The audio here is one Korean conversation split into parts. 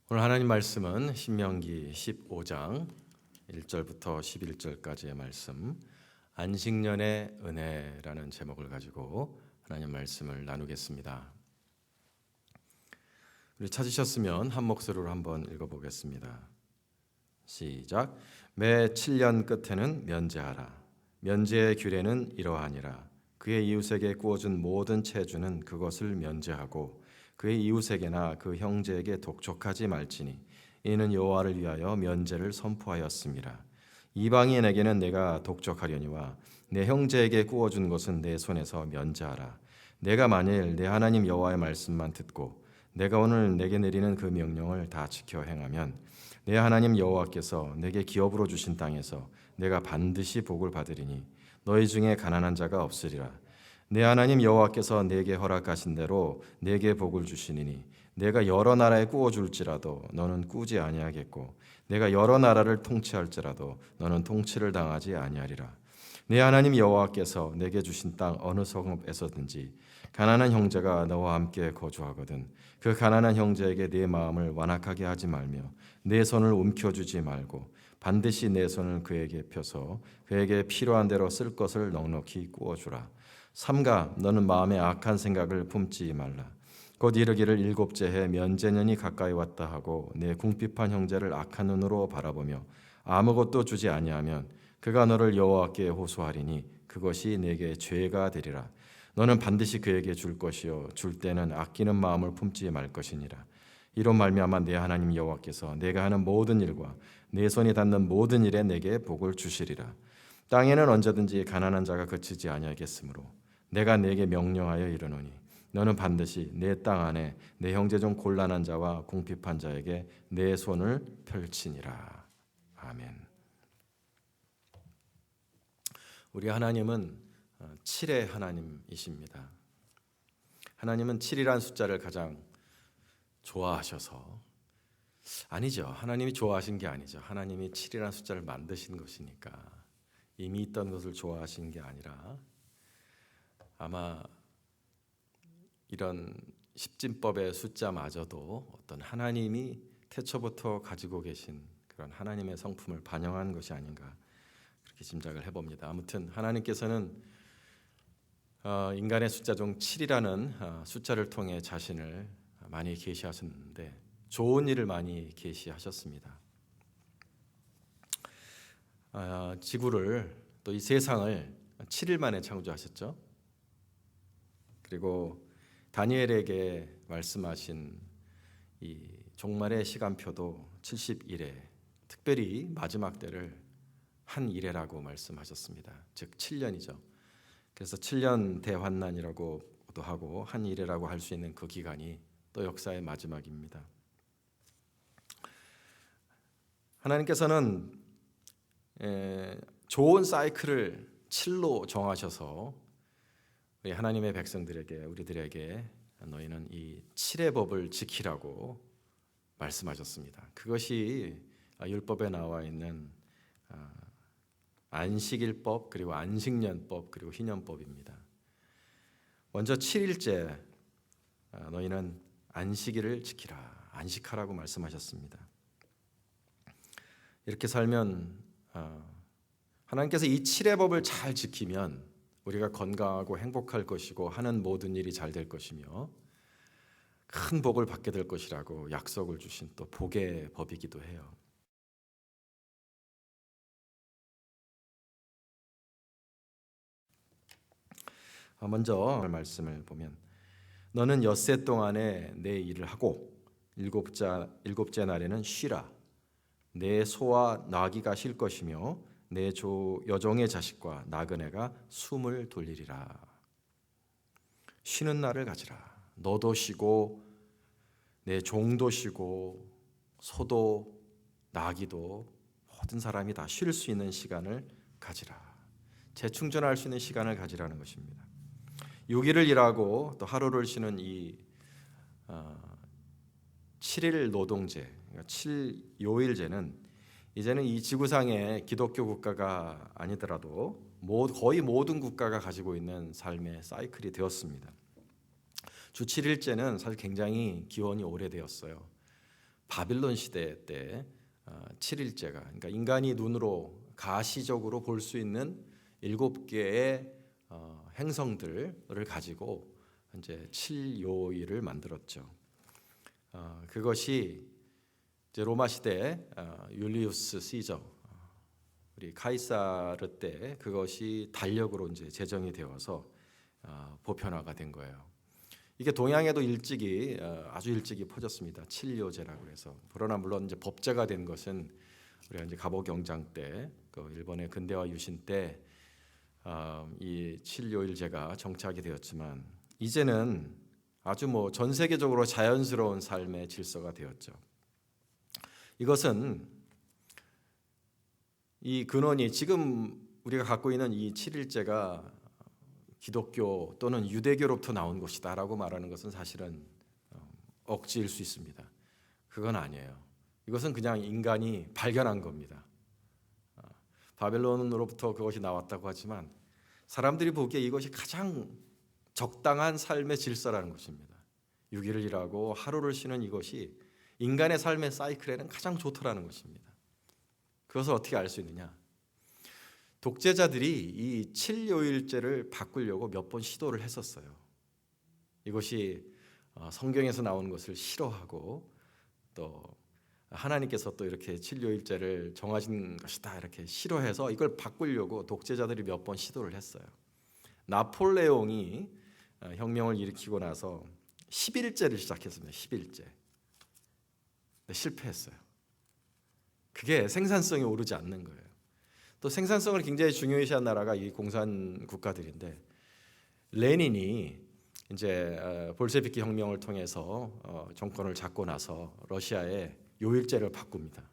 오늘 하나님 말씀은 신명기 15장 1절부터 11절까지의 말씀, 안식년의 은혜라는 제목을 가지고 하나님 말씀을 나누겠습니다. 우리 찾으셨으면 한 목소리로 한번 읽어보겠습니다. 시작. 매 7년 끝에는 면제하라. 면제의 규례는 이러하니라. 그의 이웃에게 구워준 모든 채주는 그것을 면제하고 그의 이웃에게나 그 형제에게 독촉하지 말지니 이는 여호와를 위하여 면제를 선포하였음이라. 이방인에게는 내가 독촉하려니와 내 형제에게 구워준 것은 내 손에서 면제하라. 내가 만일 내 하나님 여호와의 말씀만 듣고 내가 오늘 내게 내리는 그 명령을 다 지켜 행하면 내 하나님 여호와께서 내게 기업으로 주신 땅에서 내가 반드시 복을 받으리니 너희 중에 가난한 자가 없으리라. 내 하나님 여호와께서 내게 허락하신 대로 내게 복을 주시니니 내가 여러 나라에 꾸어 줄지라도 너는 꾸지 아니하겠고 내가 여러 나라를 통치할지라도 너는 통치를 당하지 아니하리라. 내 하나님 여호와께서 내게 주신 땅 어느 성읍에서든지 가난한 형제가 너와 함께 거주하거든 그 가난한 형제에게 내 마음을 완악하게 하지 말며 내 손을 움켜쥐지 말고 반드시 내 손을 그에게 펴서 그에게 필요한 대로 쓸 것을 넉넉히 꾸어주라. 삼가 너는 마음에 악한 생각을 품지 말라. 곧 이르기를 일곱째 해 면제년이 가까이 왔다 하고 내 궁핍한 형제를 악한 눈으로 바라보며 아무것도 주지 아니하면 그가 너를 여호와께 호소하리니 그것이 내게 죄가 되리라. 너는 반드시 그에게 줄 것이요 줄 때는 아끼는 마음을 품지 말 것이니라. 이로 말미암아 내 하나님 여호와께서 내가 하는 모든 일과 내 손이 닿는 모든 일에 내게 복을 주시리라. 땅에는 언제든지 가난한 자가 그치지 아니하겠으므로 내가 내게 명령하여 이르노니 너는 반드시 내 땅 안에 내 형제 중 곤란한 자와 궁핍한 자에게 내 손을 펼치니라. 아멘. 우리 하나님은 7의 하나님이십니다. 하나님은 7이란 숫자를 가장 좋아하셔서 아니죠. 하나님이 좋아하신 게 아니죠. 하나님이 7이란 숫자를 만드신 것이니까 이미 있던 것을 좋아하신 게 아니라 아마 이런 십진법의 숫자마저도 어떤 하나님이 태초부터 가지고 계신 그런 하나님의 성품을 반영한 것이 아닌가 그렇게 짐작을 해봅니다. 아무튼 하나님께서는 인간의 숫자 중 7이라는 숫자를 통해 자신을 많이 계시하셨는데 좋은 일을 많이 계시하셨습니다. 지구를 또 이 세상을 7일 만에 창조하셨죠. 그리고 다니엘에게 말씀하신 이 종말의 시간표도 70일에 특별히 마지막 때를 한 일해라고 말씀하셨습니다. 즉 7년이죠. 그래서 7년 대환난이라고도 하고 한 일해라고 할 수 있는 그 기간이 또 역사의 마지막입니다. 하나님께서는 좋은 사이클을 7로 정하셔서 우리 하나님의 백성들에게 우리들에게 너희는 이 7의 법을 지키라고 말씀하셨습니다. 그것이 율법에 나와 있는 안식일법 그리고 안식년법 그리고 희년법입니다. 먼저 7일째 너희는 안식일을 지키라 안식하라고 말씀하셨습니다. 이렇게 살면 하나님께서 이 7의 법을 잘 지키면 우리가 건강하고 행복할 것이고 하는 모든 일이 잘 될 것이며 큰 복을 받게 될 것이라고 약속을 주신 또 복의 법이기도 해요. 먼저 말씀을 보면 너는 엿새 동안에 내 일을 하고 일곱째 날에는 쉬라. 내 소와 나귀가 쉴 것이며 내 여종의 자식과 나그네가 숨을 돌리리라. 쉬는 날을 가지라. 너도 쉬고 내 종도 쉬고 소도 나귀도 모든 사람이 다 쉴 수 있는 시간을 가지라. 재충전할 수 있는 시간을 가지라는 것입니다. 6일을 일하고 또 하루를 쉬는 이 7일 노동제, 7요일제는 이제는 이 지구상의 기독교 국가가 아니더라도 거의 모든 국가가 가지고 있는 삶의 사이클이 되었습니다. 주 7일제는 사실 굉장히 기원이 오래되었어요. 바빌론 시대 때 7일제가, 그러니까 인간이 눈으로 가시적으로 볼 수 있는 7개의 행성들을 가지고 이제 7요일을 만들었죠. 그것이 이제 로마 시대 율리우스 시저, 우리 카이사르 때 그것이 달력으로 이제 제정이 되어서 보편화가 된 거예요. 이게 동양에도 일찍이 아주 일찍이 퍼졌습니다. 7요제라고 해서. 그러나 물론 이제 법제가 된 것은 우리가 이제 갑오경장 때, 그 일본의 근대화 유신 때 이 7요일제가 정착이 되었지만 이제는 아주 뭐 전 세계적으로 자연스러운 삶의 질서가 되었죠. 이것은 이 근원이 지금 우리가 갖고 있는 이 7일제가 기독교 또는 유대교로부터 나온 것이다라고 말하는 것은 사실은 억지일 수 있습니다. 그건 아니에요. 이것은 그냥 인간이 발견한 겁니다. 바벨론으로부터 그것이 나왔다고 하지만 사람들이 보기에 이것이 가장 적당한 삶의 질서라는 것입니다. 6일을 일하고 하루를 쉬는 이것이 인간의 삶의 사이클에는 가장 좋더라는 것입니다. 그것을 어떻게 알 수 있느냐? 독재자들이 이 7요일제를 바꾸려고 몇 번 시도를 했었어요. 이것이 성경에서 나오는 것을 싫어하고 또 하나님께서 또 이렇게 7요일제를 정하신 것이다 이렇게 싫어해서 이걸 바꾸려고 독재자들이 몇 번 시도를 했어요. 나폴레옹이 혁명을 일으키고 나서 10일제를 시작했습니다. 10일제. 실패했어요. 그게 생산성이 오르지 않는 거예요. 또 생산성을 굉장히 중요시한 나라가 이 공산 국가들인데, 레닌이 이제 볼셰비키 혁명을 통해서 정권을 잡고 나서 러시아에 요일제를 바꿉니다.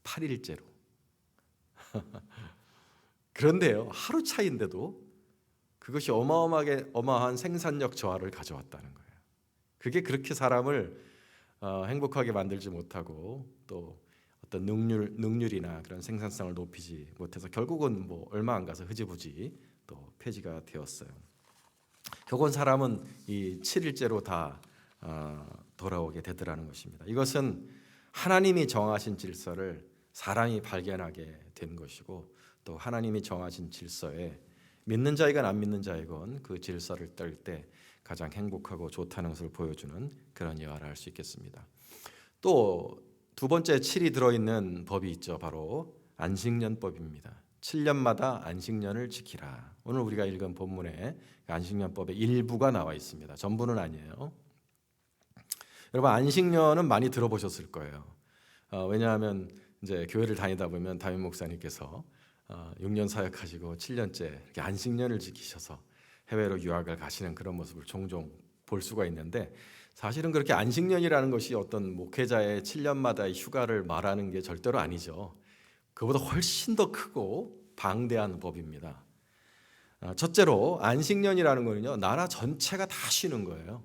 8일제로. 그런데요, 하루 차이인데도 그것이 어마어마한 생산력 저하를 가져왔다는 거예요. 그게 그렇게 사람을 행복하게 만들지 못하고 또 어떤 능률이나 그런 생산성을 높이지 못해서 결국은 뭐 얼마 안 가서 흐지부지 또 폐지가 되었어요. 결국은 사람은 이 7일제로 다 돌아오게 되더라는 것입니다. 이것은 하나님이 정하신 질서를 사람이 발견하게 된 것이고, 또 하나님이 정하신 질서에 믿는 자이건 안 믿는 자이건 그 질서를 뗄 때 가장 행복하고 좋다는 것을 보여주는 그런 예화를 할 수 있겠습니다. 또 두 번째 7이 들어있는 법이 있죠. 바로 안식년법입니다. 7년마다 안식년을 지키라. 오늘 우리가 읽은 본문에 안식년법의 일부가 나와 있습니다. 전부는 아니에요. 여러분, 안식년은 많이 들어보셨을 거예요. 왜냐하면 이제 교회를 다니다 보면 담임 목사님께서 6년 사역하시고 7년째 이렇게 안식년을 지키셔서 해외로 유학을 가시는 그런 모습을 종종 볼 수가 있는데, 사실은 그렇게 안식년이라는 것이 어떤 목회자의 7년마다의 휴가를 말하는 게 절대로 아니죠. 그보다 훨씬 더 크고 방대한 법입니다. 첫째로 안식년이라는 거는요, 나라 전체가 다 쉬는 거예요.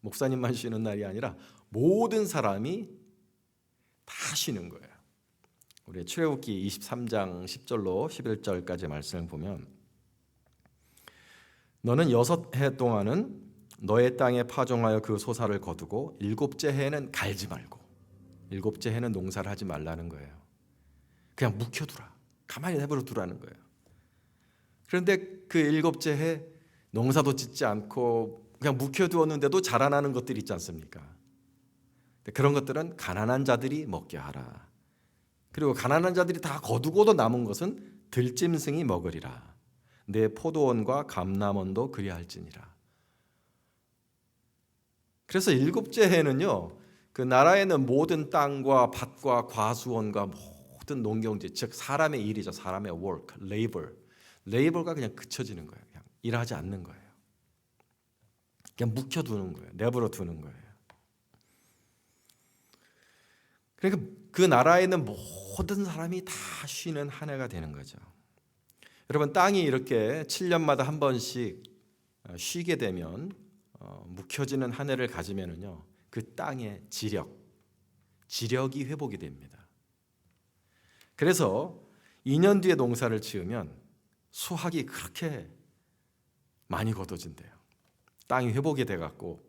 목사님만 쉬는 날이 아니라 모든 사람이 다 쉬는 거예요. 우리 출애굽기 23장 10절로 11절까지 말씀을 보면, 너는 6해 동안은 너의 땅에 파종하여 그 소사를 거두고 7째 해에는 갈지 말고, 7째 해는 농사를 하지 말라는 거예요. 그냥 묵혀두라, 가만히 내버려 두라는 거예요. 그런데 그 7째 해 농사도 짓지 않고 그냥 묵혀두었는데도 자라나는 것들이 있지 않습니까? 그런 것들은 가난한 자들이 먹게 하라. 그리고 가난한 자들이 다 거두고도 남은 것은 들짐승이 먹으리라. 내 포도원과 감람원도 그리할지니라. 그래서 7째 해는요, 그 나라에 있는 모든 땅과 밭과 과수원과 모든 농경지, 즉 사람의 일이죠. 사람의 work, labor가 그냥 그쳐지는 거예요. 그냥 일하지 않는 거예요. 그냥 묵혀두는 거예요. 내버려 두는 거예요. 그러니까 그 나라에 있는 모든 사람이 다 쉬는 한 해가 되는 거죠. 여러분, 땅이 이렇게 7년마다 한 번씩 쉬게 되면, 묵혀지는 한 해를 가지면은요, 그 땅의 지력이 회복이 됩니다. 그래서 2년 뒤에 농사를 지으면 수확이 그렇게 많이 거둬진대요. 땅이 회복이 돼갖고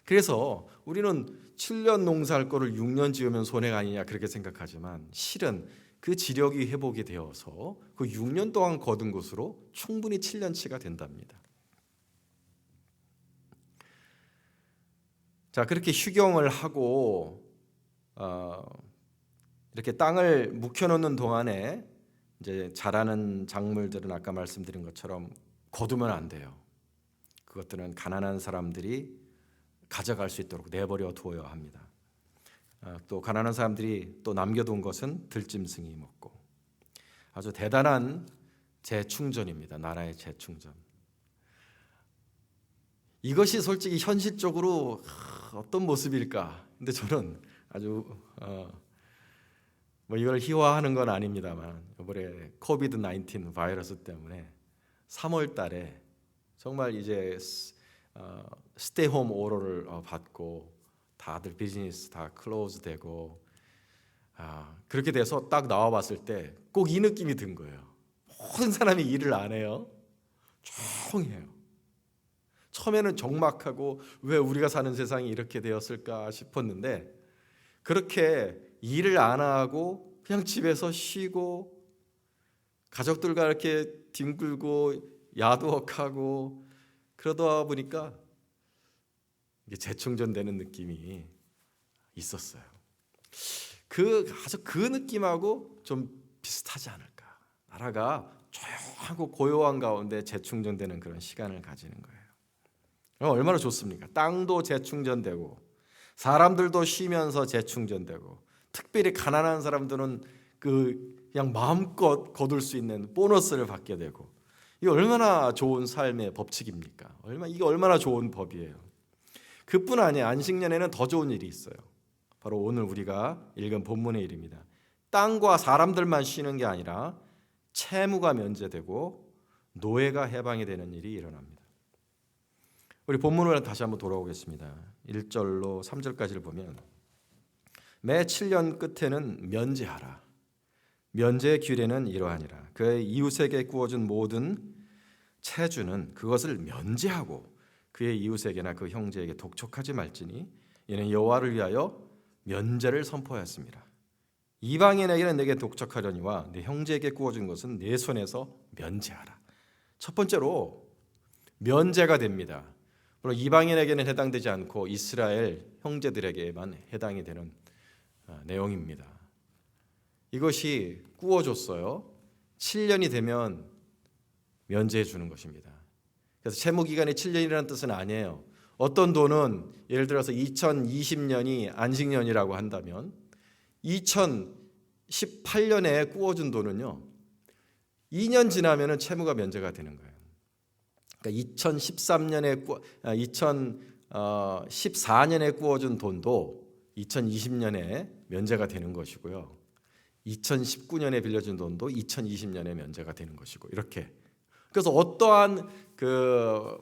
그래서 우리는 7년 농사할 거를 6년 지으면 손해가 아니냐 그렇게 생각하지만 실은 그 지력이 회복이 되어서 그 6년 동안 거둔 것으로 충분히 7년치가 된답니다. 자, 그렇게 휴경을 하고 이렇게 땅을 묵혀놓는 동안에 이제 자라는 작물들은 아까 말씀드린 것처럼 거두면 안 돼요. 그것들은 가난한 사람들이 가져갈 수 있도록 내버려 두어야 합니다. 또 가난한 사람들이 또 남겨둔 것은 들짐승이 먹고 아주 대단한 재충전입니다. 나라의 재충전. 이것이 솔직히 현실적으로 어떤 모습일까? 근데 저는 아주 뭐 이걸 희화하는 건 아닙니다만 이번에 코비드-19 바이러스 때문에 3월 달에 정말 이제 스테이홈 오더를 받고 다들 비즈니스 다 클로즈 되고 그렇게 돼서 딱 나와봤을 때 꼭 이 느낌이 든 거예요. 모든 사람이 일을 안 해요. 조용해요. 처음에는 적막하고 왜 우리가 사는 세상이 이렇게 되었을까 싶었는데 그렇게 일을 안 하고 그냥 집에서 쉬고 가족들과 이렇게 뒹굴고 야두억하고 그러다 보니까 이게 재충전되는 느낌이 있었어요. 그 느낌하고 좀 비슷하지 않을까. 나라가 조용하고 고요한 가운데 재충전되는 그런 시간을 가지는 거예요. 얼마나 좋습니까? 땅도 재충전되고 사람들도 쉬면서 재충전되고 특별히 가난한 사람들은 그냥 마음껏 거둘 수 있는 보너스를 받게 되고 이게 얼마나 좋은 삶의 법칙입니까? 이게 얼마나 좋은 법이에요. 그뿐 아니에요. 안식년에는 더 좋은 일이 있어요. 바로 오늘 우리가 읽은 본문의 일입니다. 땅과 사람들만 쉬는 게 아니라 채무가 면제되고 노예가 해방이 되는 일이 일어납니다. 우리 본문을 다시 한번 돌아오겠습니다. 1절로 3절까지를 보면 매 7년 끝에는 면제하라. 면제의 규례는 이러하니라. 그의 이웃에게 구워준 모든 채주는 그것을 면제하고 그의 이웃에게나 그 형제에게 독촉하지 말지니 이는 여호와를 위하여 면제를 선포하였습니다. 이방인에게는 내게 독촉하려니와 내 형제에게 구워준 것은 내 손에서 면제하라. 첫 번째로 면제가 됩니다. 물론 이방인에게는 해당되지 않고 이스라엘 형제들에게만 해당이 되는 내용입니다. 이것이 구워줬어요. 7년이 되면 면제해 주는 것입니다. 그래서 채무 기간이 7년이라는 뜻은 아니에요. 어떤 돈은 예를 들어서 2020년이 안식년이라고 한다면 2018년에 구워준 돈은요 2년 지나면 채무가 면제가 되는 거예요. 그러니까 2014년에 구워준 돈도 2020년에 면제가 되는 것이고요. 2019년에 빌려준 돈도 2020년에 면제가 되는 것이고 이렇게. 그래서 어떠한 그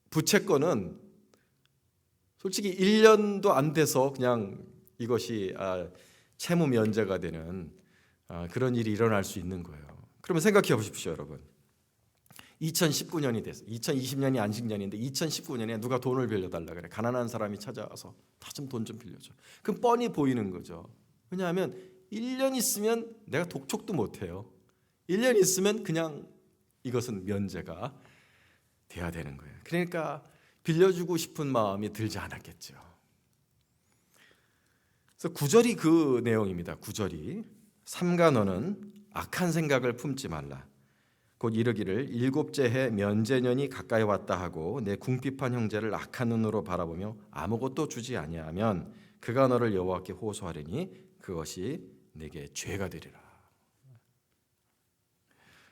부채권은 솔직히 1년도 안 돼서 그냥 이것이 채무 면제가 되는 그런 일이 일어날 수 있는 거예요. 그러면 생각해 보십시오, 여러분. 2019년이 돼서 2020년이 안식년인데 2019년에 누가 돈을 빌려달라 그래. 가난한 사람이 찾아와서 다 좀 돈 좀 빌려줘. 그럼 뻔히 보이는 거죠. 왜냐하면 1년 있으면 내가 독촉도 못해요. 1년 있으면 그냥 이것은 면제가 돼야 되는 거예요. 그러니까 빌려주고 싶은 마음이 들지 않았겠죠. 그래서 9절이 그 내용입니다. 9절이 삼가 너는 악한 생각을 품지 말라. 곧 이르기를 일곱째 해 면제년이 가까이 왔다 하고 내 궁핍한 형제를 악한 눈으로 바라보며 아무것도 주지 아니하면 그가 너를 여호와께 호소하리니 그것이 내게 죄가 되리라.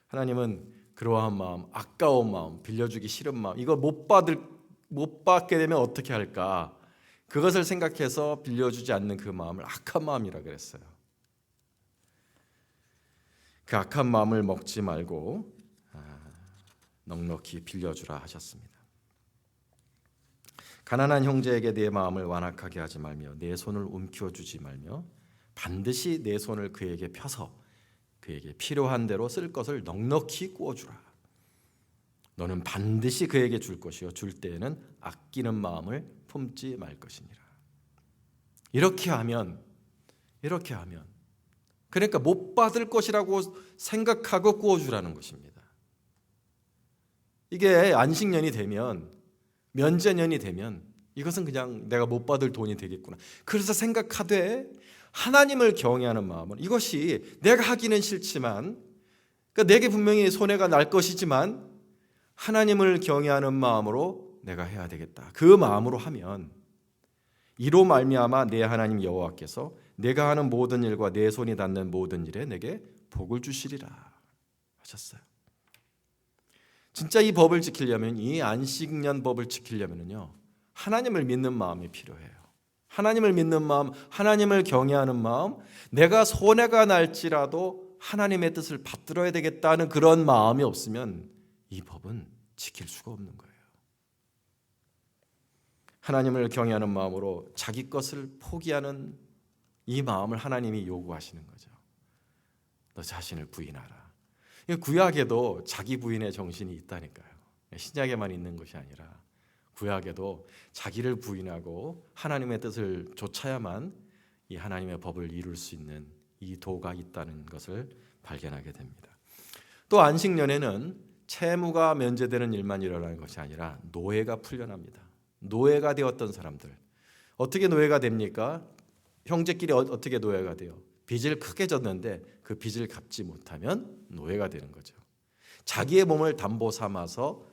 하나님은 그러한 마음, 아까운 마음, 빌려주기 싫은 마음, 이거 못 받게 되면 어떻게 할까? 그것을 생각해서 빌려주지 않는 그 마음을 악한 마음이라 그랬어요. 그 악한 마음을 먹지 말고 넉넉히 빌려주라 하셨습니다. 가난한 형제에게 내 마음을 완악하게 하지 말며 내 손을 움켜쥐지 말며 반드시 내 손을 그에게 펴서 그에게 필요한 대로 쓸 것을 넉넉히 구워주라. 너는 반드시 그에게 줄 것이요 줄 때에는 아끼는 마음을 품지 말 것이니라. 이렇게 하면 그러니까 못 받을 것이라고 생각하고 구워주라는 것입니다. 이게 안식년이 되면, 면제년이 되면 이것은 그냥 내가 못 받을 돈이 되겠구나. 그래서 생각하되 하나님을 경외하는 마음은, 이것이 내가 하기는 싫지만, 그러니까 내게 분명히 손해가 날 것이지만 하나님을 경외하는 마음으로 내가 해야 되겠다. 그 마음으로 하면 이로 말미암아 내 하나님 여호와께서 내가 하는 모든 일과 내 손이 닿는 모든 일에 내게 복을 주시리라 하셨어요. 진짜 이 법을 지키려면, 이 안식년 법을 지키려면요, 하나님을 믿는 마음이 필요해요. 하나님을 믿는 마음, 하나님을 경외하는 마음, 내가 손해가 날지라도 하나님의 뜻을 받들어야 되겠다는 그런 마음이 없으면 이 법은 지킬 수가 없는 거예요. 하나님을 경외하는 마음으로 자기 것을 포기하는 이 마음을 하나님이 요구하시는 거죠. 너 자신을 부인하라. 구약에도 자기 부인의 정신이 있다니까요. 신약에만 있는 것이 아니라 구약에도 자기를 부인하고 하나님의 뜻을 좇아야만 이 하나님의 법을 이룰 수 있는 이 도가 있다는 것을 발견하게 됩니다. 또 안식년에는 채무가 면제되는 일만 일어나는 것이 아니라 노예가 풀려납니다. 노예가 되었던 사람들, 어떻게 노예가 됩니까? 형제끼리 어떻게 노예가 돼요? 빚을 크게 졌는데 그 빚을 갚지 못하면 노예가 되는 거죠. 자기의 몸을 담보 삼아서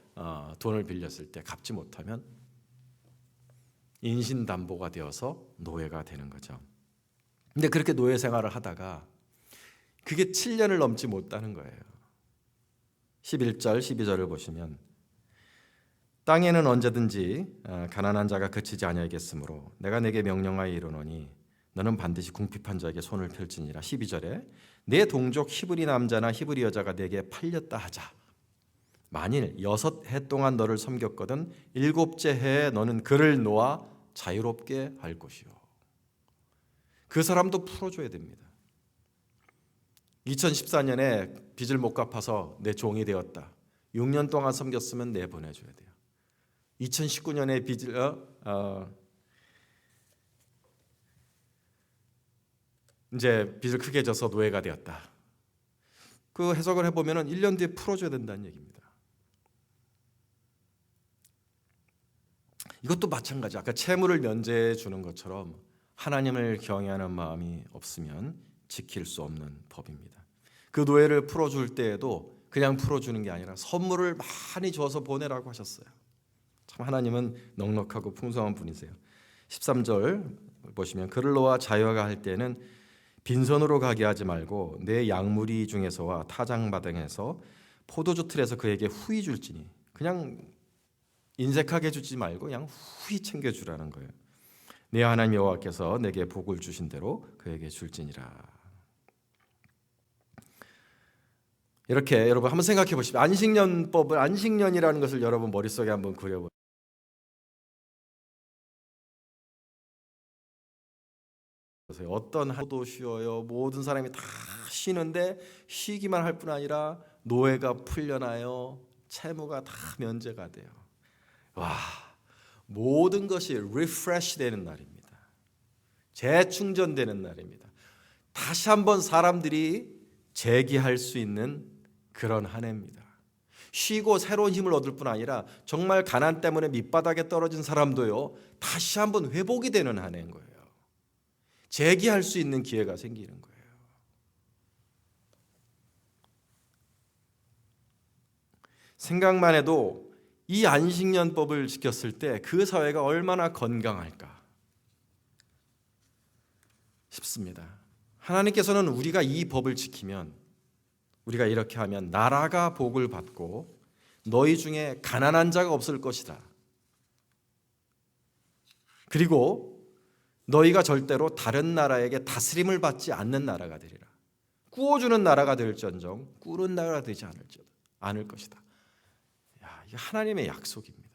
돈을 빌렸을 때 갚지 못하면 인신담보가 되어서 노예가 되는 거죠. 근데 그렇게 노예 생활을 하다가 그게 7년을 넘지 못하는 거예요. 11절, 12절을 보시면 땅에는 언제든지 가난한 자가 그치지 아니하겠으므로 내가 내게 명령하여 이르노니 너는 반드시 궁핍한 자에게 손을 펼지니라. 12절에 내 동족 히브리 남자나 히브리 여자가 내게 팔렸다 하자. 만일 6해 동안 너를 섬겼거든 7째 해에 너는 그를 놓아 자유롭게 할 것이요. 그 사람도 풀어줘야 됩니다. 2014년에 빚을 못 갚아서 내 종이 되었다. 6년 동안 섬겼으면 내보내줘야 돼요. 2019년에 이제 빚을 크게 져서 노예가 되었다. 그 해석을 해보면 1년 뒤에 풀어줘야 된다는 얘기입니다. 이것도 마찬가지. 아까 채무를 면제해 주는 것처럼 하나님을 경외하는 마음이 없으면 지킬 수 없는 법입니다. 그 노예를 풀어줄 때에도 그냥 풀어주는 게 아니라 선물을 많이 줘서 보내라고 하셨어요. 참 하나님은 넉넉하고 풍성한 분이세요. 13절 보시면 그를 놓아 자유하게 할 때는 빈손으로 가게 하지 말고 내 양무리 중에서와 타작마당에서 포도주 틀에서 그에게 후히 줄지니, 그냥 인색하게 주지 말고 그냥 후히 챙겨주라는 거예요. 내 하나님 여호와께서 내게 복을 주신 대로 그에게 줄지니라. 이렇게 여러분 한번 생각해 보십시오. 안식년법을, 안식년이라는 것을 여러분 머릿속에 한번 그려보세요. 어떤 하루도 쉬어요. 모든 사람이 다 쉬는데 쉬기만 할 뿐 아니라 노예가 풀려나요. 채무가 다 면제가 돼요. 와, 모든 것이 리프레시 되는 날입니다. 재충전되는 날입니다. 다시 한번 사람들이 재기할 수 있는 그런 한 해입니다. 쉬고 새로운 힘을 얻을 뿐 아니라 정말 가난 때문에 밑바닥에 떨어진 사람도요, 다시 한번 회복이 되는 한 해인 거예요. 재기할 수 있는 기회가 생기는 거예요. 생각만 해도 이 안식년법을 지켰을 때 그 사회가 얼마나 건강할까 싶습니다. 하나님께서는 우리가 이 법을 지키면, 우리가 이렇게 하면 나라가 복을 받고 너희 중에 가난한 자가 없을 것이다. 그리고 너희가 절대로 다른 나라에게 다스림을 받지 않는 나라가 되리라. 꾸어주는 나라가 될지언정 꾸는 나라가 되지 않을 것이다. 이게 하나님의 약속입니다.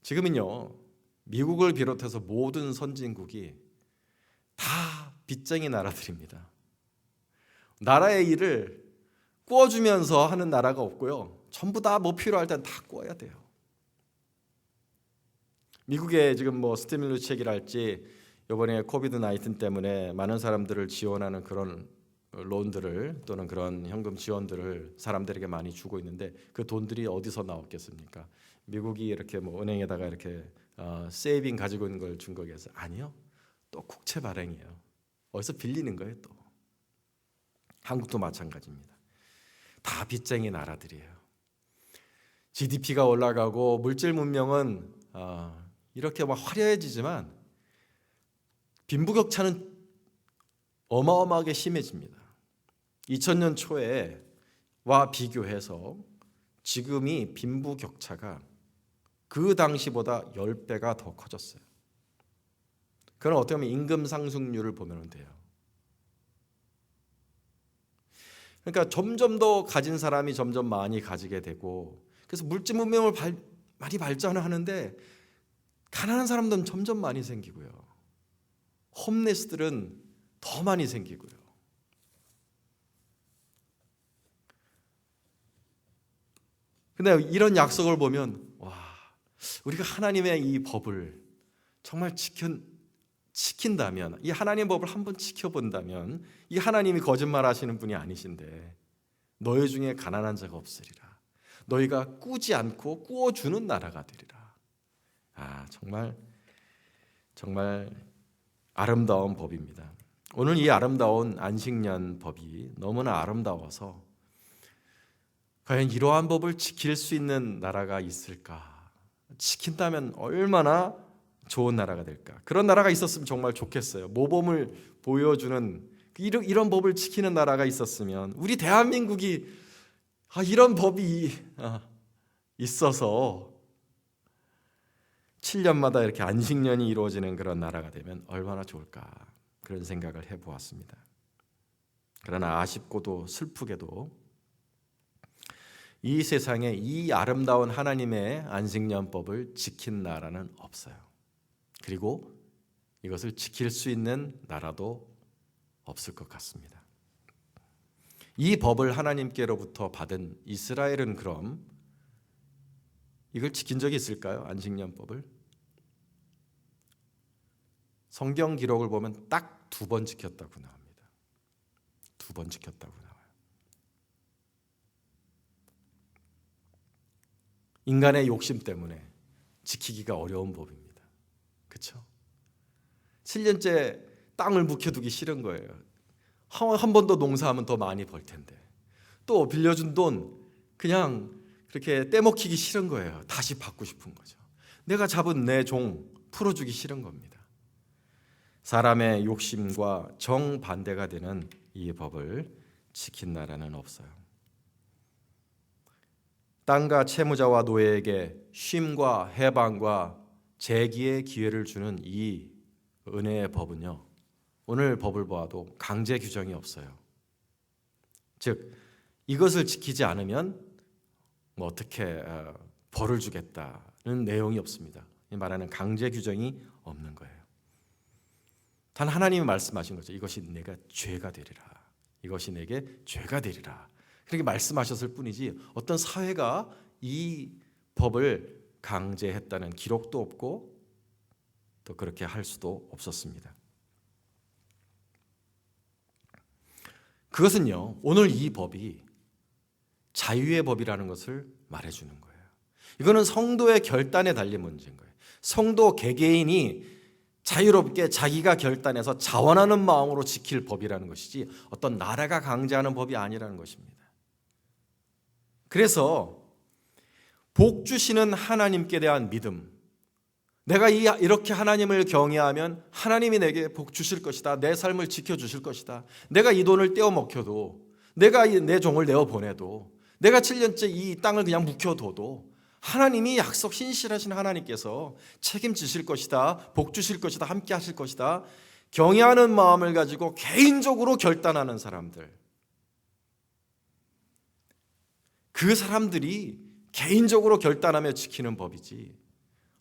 지금은요, 미국을 비롯해서 모든 선진국이 다 빚쟁이 나라들입니다. 나라의 일을 꾸어주면서 하는 나라가 없고요, 전부 다 뭐 필요할 땐 다 꾸어야 돼요. 미국의 지금 뭐 스티뮬러스 책이랄지 이번에 코비드 19 때문에 많은 사람들을 지원하는 그런 론들을 또는 그런 현금 지원들을 사람들에게 많이 주고 있는데 그 돈들이 어디서 나왔겠습니까? 미국이 이렇게 뭐 은행에다가 이렇게 세이빙 가지고 있는 걸 준 거겠어요? 아니요. 또 국채 발행이에요. 어디서 빌리는 거예요 또. 한국도 마찬가지입니다. 다 빚쟁이 나라들이에요. GDP가 올라가고 물질 문명은 이렇게 막 화려해지지만 빈부격차는 어마어마하게 심해집니다. 2000년 초에와 비교해서 지금이 빈부격차가 그 당시보다 10배가 더 커졌어요. 그건 어떻게 보면 임금 상승률을 보면 돼요. 그러니까 점점 더 가진 사람이 점점 많이 가지게 되고, 그래서 물질 문명을 많이 발전하는데 가난한 사람들은 점점 많이 생기고요. 홈레스들은 더 많이 생기고요. 근데 이런 약속을 보면 와, 우리가 하나님의 이 법을 정말 지킨다면, 이 하나님의 법을 한번 지켜본다면, 이 하나님이 거짓말하시는 분이 아니신데 너희 중에 가난한 자가 없으리라. 너희가 꾸지 않고 꾸어주는 나라가 되리라. 정말 아름다운 법입니다. 오늘 이 아름다운 안식년 법이 너무나 아름다워서 과연 이러한 법을 지킬 수 있는 나라가 있을까? 지킨다면 얼마나 좋은 나라가 될까? 그런 나라가 있었으면 정말 좋겠어요. 모범을 보여주는 이런 법을 지키는 나라가 있었으면, 우리 대한민국이 이런 법이 있어서 7년마다 이렇게 안식년이 이루어지는 그런 나라가 되면 얼마나 좋을까, 그런 생각을 해보았습니다. 그러나 아쉽고도 슬프게도 이 세상에 이 아름다운 하나님의 안식년법을 지킨 나라는 없어요. 그리고 이것을 지킬 수 있는 나라도 없을 것 같습니다. 이 법을 하나님께로부터 받은 이스라엘은 그럼 이걸 지킨 적이 있을까요? 안식년법을? 성경 기록을 보면 딱 2번 지켰다고 나옵니다. 2번 지켰다고 나와요. 인간의 욕심 때문에 지키기가 어려운 법입니다. 그렇죠? 7년째 땅을 묵혀두기 싫은 거예요. 한 번 더 농사하면 더 많이 벌 텐데, 또 빌려준 돈 그냥 그렇게 떼먹히기 싫은 거예요. 다시 받고 싶은 거죠. 내가 잡은 내 종 풀어주기 싫은 겁니다. 사람의 욕심과 정반대가 되는 이 법을 지킨 나라는 없어요. 땅과 채무자와 노예에게 쉼과 해방과 재기의 기회를 주는 이 은혜의 법은요, 오늘 법을 보아도 강제 규정이 없어요. 즉, 이것을 지키지 않으면 뭐 어떻게 벌을 주겠다는 내용이 없습니다. 말하는 강제 규정이 없는 거예요. 단 하나님이 말씀하신 거죠. 이것이 내가 죄가 되리라. 이것이 내게 죄가 되리라. 그렇게 말씀하셨을 뿐이지 어떤 사회가 이 법을 강제했다는 기록도 없고 또 그렇게 할 수도 없었습니다. 그것은요, 오늘 이 법이 자유의 법이라는 것을 말해주는 거예요. 이거는 성도의 결단에 달린 문제인 거예요. 성도 개개인이 자유롭게 자기가 결단해서 자원하는 마음으로 지킬 법이라는 것이지 어떤 나라가 강제하는 법이 아니라는 것입니다. 그래서 복 주시는 하나님께 대한 믿음, 내가 이렇게 하나님을 경외하면 하나님이 내게 복 주실 것이다, 내 삶을 지켜주실 것이다, 내가 이 돈을 떼어 먹혀도, 내가 내 종을 내어보내도, 내가 7년째 이 땅을 그냥 묵혀둬도 하나님이 약속 신실하신 하나님께서 책임지실 것이다, 복 주실 것이다, 함께 하실 것이다, 경외하는 마음을 가지고 개인적으로 결단하는 사람들, 그 사람들이 개인적으로 결단하며 지키는 법이지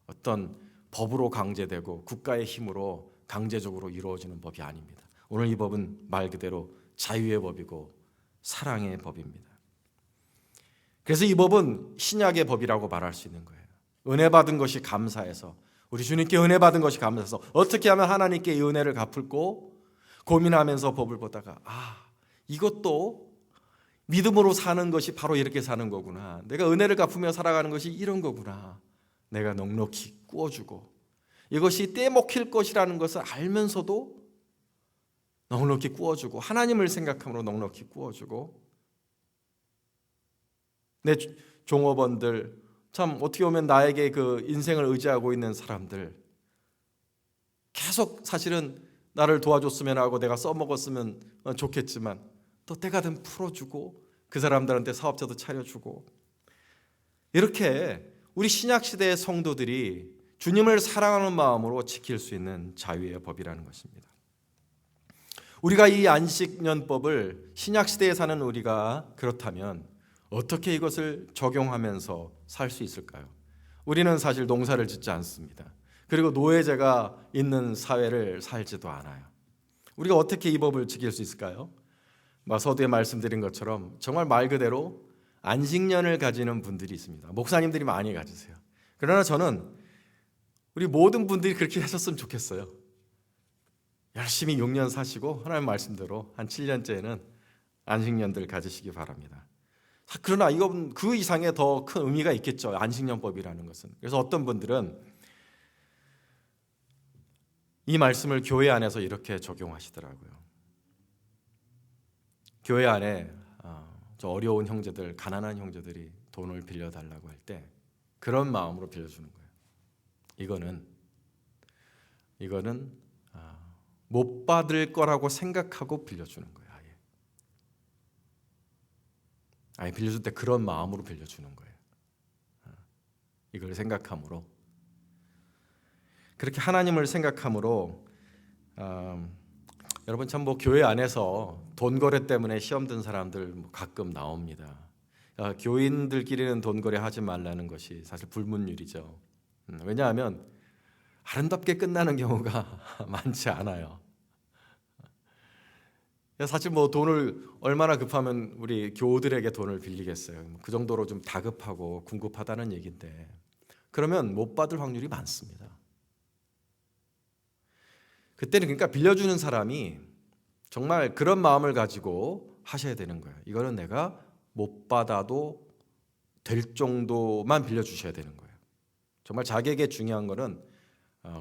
어떤 법으로 강제되고 국가의 힘으로 강제적으로 이루어지는 법이 아닙니다. 오늘 이 법은 말 그대로 자유의 법이고 사랑의 법입니다. 그래서 이 법은 신약의 법이라고 말할 수 있는 거예요. 은혜 받은 것이 감사해서 우리 주님께 은혜 받은 것이 감사해서 어떻게 하면 하나님께 이 은혜를 갚을고 고민하면서 법을 보다가 이것도 믿음으로 사는 것이 바로 이렇게 사는 거구나. 내가 은혜를 갚으며 살아가는 것이 이런 거구나. 내가 넉넉히 꾸어주고 이것이 떼먹힐 것이라는 것을 알면서도 넉넉히 꾸어주고 하나님을 생각함으로 넉넉히 꾸어주고 내 종업원들 참 어떻게 보면 나에게 그 인생을 의지하고 있는 사람들 계속 사실은 나를 도와줬으면 하고 내가 써먹었으면 좋겠지만 또 때가 되면 풀어주고 그 사람들한테 사업자도 차려주고 이렇게 우리 신약시대의 성도들이 주님을 사랑하는 마음으로 지킬 수 있는 자유의 법이라는 것입니다. 우리가 이 안식년법을 신약시대에 사는 우리가 그렇다면 어떻게 이것을 적용하면서 살 수 있을까요? 우리는 사실 농사를 짓지 않습니다. 그리고 노예제가 있는 사회를 살지도 않아요. 우리가 어떻게 이 법을 지킬 수 있을까요? 서두에 말씀드린 것처럼 정말 말 그대로 안식년을 가지는 분들이 있습니다. 목사님들이 많이 가지세요. 그러나 저는 우리 모든 분들이 그렇게 하셨으면 좋겠어요. 열심히 6년 사시고 하나님 말씀대로 한 7년째에는 안식년들 가지시기 바랍니다. 그러나 이건 그 이상의 더 큰 의미가 있겠죠. 안식년법이라는 것은. 그래서 어떤 분들은 이 말씀을 교회 안에서 이렇게 적용하시더라고요. 교회 안에 저 어려운 형제들, 가난한 형제들이 돈을 빌려달라고 할 때 그런 마음으로 빌려주는 거예요. 이거는 못 받을 거라고 생각하고 빌려주는 거예요. 아예 빌려줄 때 그런 마음으로 빌려주는 거예요. 이걸 생각함으로 그렇게 하나님을 생각함으로 여러분 참 교회 안에서 돈 거래 때문에 시험 든 사람들 가끔 나옵니다. 교인들끼리는 돈 거래 하지 말라는 것이 사실 불문율이죠. 왜냐하면 아름답게 끝나는 경우가 많지 않아요. 사실 돈을 얼마나 급하면 우리 교우들에게 돈을 빌리겠어요. 그 정도로 좀 다급하고 궁급하다는 얘기인데 그러면 못 받을 확률이 많습니다. 그때는 그러니까 빌려주는 사람이 정말 그런 마음을 가지고 하셔야 되는 거예요. 이거는 내가 못 받아도 될 정도만 빌려주셔야 되는 거예요. 정말 자기에게 중요한 거는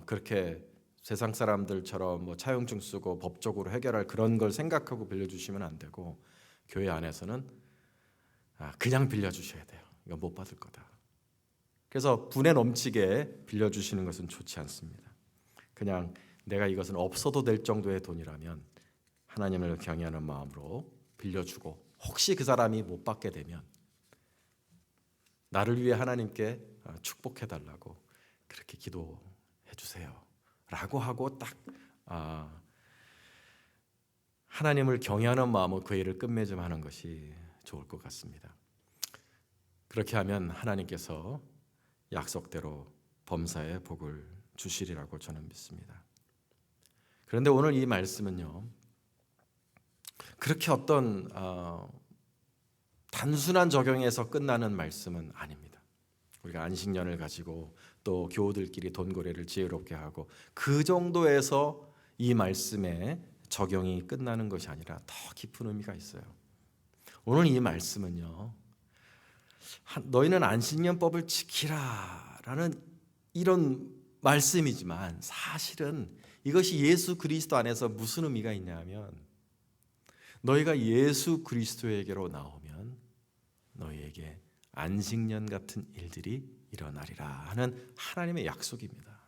그렇게 세상 사람들처럼 차용증 쓰고 법적으로 해결할 그런 걸 생각하고 빌려주시면 안 되고 교회 안에서는 그냥 빌려주셔야 돼요. 이거 못 받을 거다. 그래서 분에 넘치게 빌려주시는 것은 좋지 않습니다. 그냥 내가 이것은 없어도 될 정도의 돈이라면 하나님을 경외하는 마음으로 빌려주고 혹시 그 사람이 못 받게 되면 나를 위해 하나님께 축복해달라고 그렇게 기도해 주세요 라고 하고 딱 하나님을 경외하는 마음으로 그 일을 끝맺음하는 것이 좋을 것 같습니다. 그렇게 하면 하나님께서 약속대로 범사에 복을 주시리라고 저는 믿습니다. 그런데 오늘 이 말씀은요, 그렇게 어떤 단순한 적용에서 끝나는 말씀은 아닙니다. 우리가 안식년을 가지고 또 교우들끼리 돈거래를 지혜롭게 하고 그 정도에서 이 말씀의 적용이 끝나는 것이 아니라 더 깊은 의미가 있어요. 오늘 이 말씀은요, 너희는 안식년법을 지키라라는 이런 말씀이지만 사실은 이것이 예수 그리스도 안에서 무슨 의미가 있냐면 너희가 예수 그리스도에게로 나오면 너희에게 안식년 같은 일들이 일어나리라 하는 하나님의 약속입니다.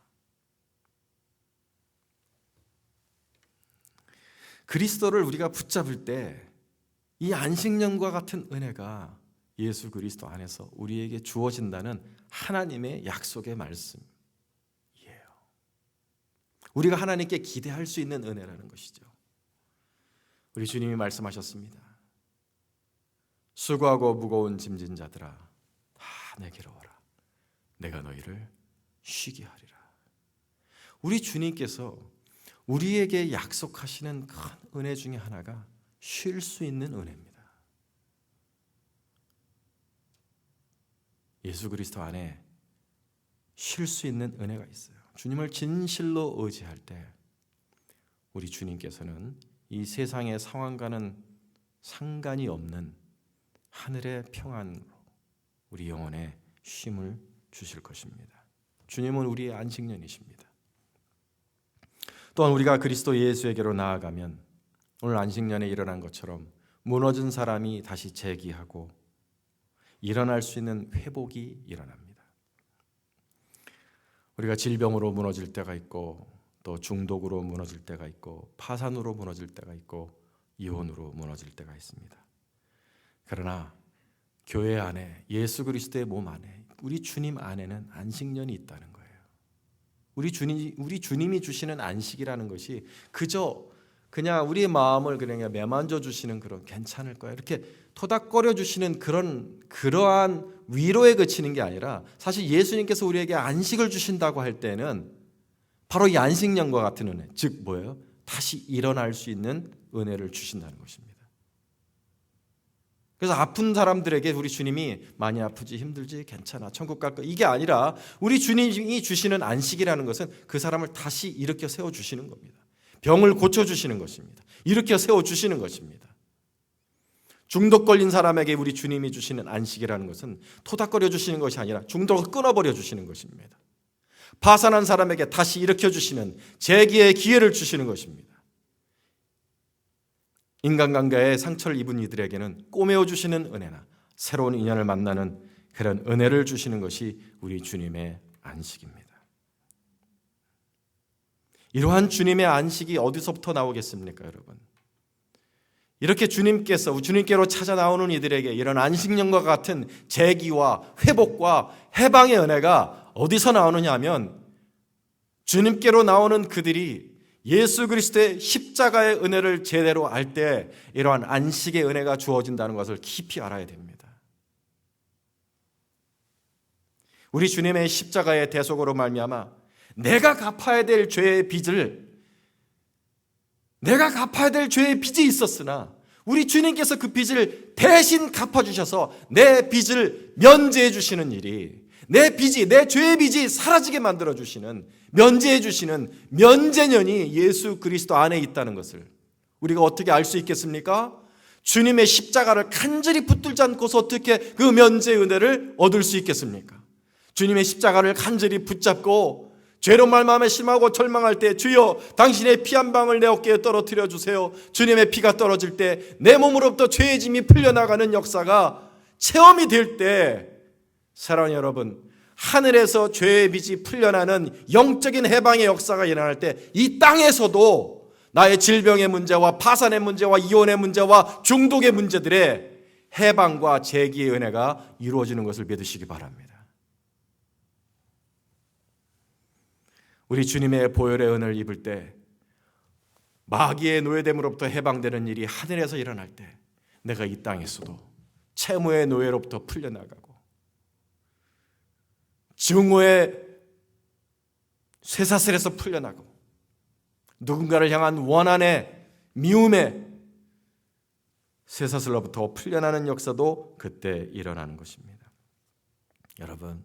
그리스도를 우리가 붙잡을 때 이 안식년과 같은 은혜가 예수 그리스도 안에서 우리에게 주어진다는 하나님의 약속의 말씀이에요. 우리가 하나님께 기대할 수 있는 은혜라는 것이죠. 우리 주님이 말씀하셨습니다. 수고하고 무거운 짐진 자들아 다 내게로 오라. 내가 너희를 쉬게 하리라. 우리 주님께서 우리에게 약속하시는 큰 은혜 중에 하나가 쉴 수 있는 은혜입니다. 예수 그리스도 안에 쉴 수 있는 은혜가 있어요. 주님을 진실로 의지할 때 우리 주님께서는 이 세상의 상황과는 상관이 없는 하늘의 평안으로 우리 영혼에 쉼을 주실 것입니다. 주님은 우리의 안식년이십니다. 또한 우리가 그리스도 예수에게로 나아가면 오늘 안식년에 일어난 것처럼 무너진 사람이 다시 재기하고 일어날 수 있는 회복이 일어납니다. 우리가 질병으로 무너질 때가 있고 또 중독으로 무너질 때가 있고 파산으로 무너질 때가 있고 이혼으로 무너질 때가 있습니다. 그러나 교회 안에 예수 그리스도의 몸 안에 우리 주님 안에는 안식년이 있다는 거예요. 우리 주님이 주시는 안식이라는 것이 그냥 우리의 마음을 그냥 매만져 주시는 그런 괜찮을 거야 이렇게 토닥거려 주시는 그러한 위로에 그치는 게 아니라 사실 예수님께서 우리에게 안식을 주신다고 할 때는 바로 이 안식년과 같은 은혜, 즉 뭐예요? 다시 일어날 수 있는 은혜를 주신다는 것입니다. 그래서 아픈 사람들에게 우리 주님이 많이 아프지 힘들지 괜찮아 천국 갈 거야 이게 아니라 우리 주님이 주시는 안식이라는 것은 그 사람을 다시 일으켜 세워주시는 겁니다. 병을 고쳐주시는 것입니다. 일으켜 세워주시는 것입니다. 중독 걸린 사람에게 우리 주님이 주시는 안식이라는 것은 토닥거려 주시는 것이 아니라 중독을 끊어버려 주시는 것입니다. 파산한 사람에게 다시 일으켜 주시는 재기의 기회를 주시는 것입니다. 인간관계에 상처를 입은 이들에게는 꼬매어 주시는 은혜나 새로운 인연을 만나는 그런 은혜를 주시는 것이 우리 주님의 안식입니다. 이러한 주님의 안식이 어디서부터 나오겠습니까, 여러분? 이렇게 주님께로 찾아 나오는 이들에게 이런 안식년과 같은 재기와 회복과 해방의 은혜가 어디서 나오느냐 하면 주님께로 나오는 그들이 예수 그리스도의 십자가의 은혜를 제대로 알 때 이러한 안식의 은혜가 주어진다는 것을 깊이 알아야 됩니다. 우리 주님의 십자가의 대속으로 말미암아 내가 갚아야 될 죄의 빚이 있었으나 우리 주님께서 그 빚을 대신 갚아주셔서 내 빚을 면제해 주시는 일이 내 죄의 빚이 사라지게 만들어주시는 면제해 주시는 면제년이 예수 그리스도 안에 있다는 것을 우리가 어떻게 알 수 있겠습니까? 주님의 십자가를 간절히 붙들지 않고서 어떻게 그 면제의 은혜를 얻을 수 있겠습니까? 주님의 십자가를 간절히 붙잡고 죄로 말미암아 실망하고 절망할 때 주여 당신의 피 한 방울 내 어깨에 떨어뜨려 주세요. 주님의 피가 떨어질 때 내 몸으로부터 죄의 짐이 풀려나가는 역사가 체험이 될 때 사랑하는 여러분, 하늘에서 죄의 빚이 풀려나는 영적인 해방의 역사가 일어날 때 이 땅에서도 나의 질병의 문제와 파산의 문제와 이혼의 문제와 중독의 문제들의 해방과 재기의 은혜가 이루어지는 것을 믿으시기 바랍니다. 우리 주님의 보혈의 은혜를 입을 때 마귀의 노예됨으로부터 해방되는 일이 하늘에서 일어날 때 내가 이 땅에서도 채무의 노예로부터 풀려나가고 증오의 쇠사슬에서 풀려나가고 누군가를 향한 원한의 미움의 쇠사슬로부터 풀려나는 역사도 그때 일어나는 것입니다. 여러분,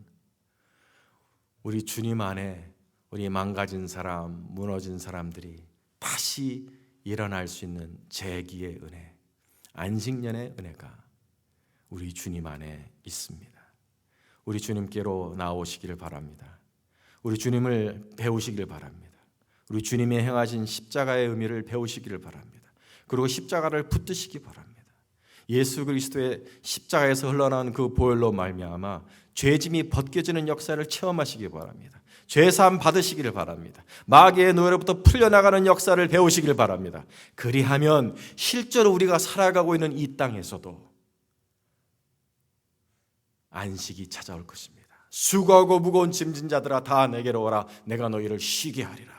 우리 주님 안에 우리 망가진 사람, 무너진 사람들이 다시 일어날 수 있는 재기의 은혜, 안식년의 은혜가 우리 주님 안에 있습니다. 우리 주님께로 나오시기를 바랍니다. 우리 주님을 배우시기를 바랍니다. 우리 주님이 행하신 십자가의 의미를 배우시기를 바랍니다. 그리고 십자가를 붙드시기 바랍니다. 예수 그리스도의 십자가에서 흘러나온 그 보혈로 말미암아 죄짐이 벗겨지는 역사를 체험하시기 바랍니다. 죄사함 받으시기를 바랍니다. 마귀의 노예로부터 풀려나가는 역사를 배우시기를 바랍니다. 그리하면 실제로 우리가 살아가고 있는 이 땅에서도 안식이 찾아올 것입니다. 수고하고 무거운 짐진 자들아 다 내게로 오라. 내가 너희를 쉬게 하리라.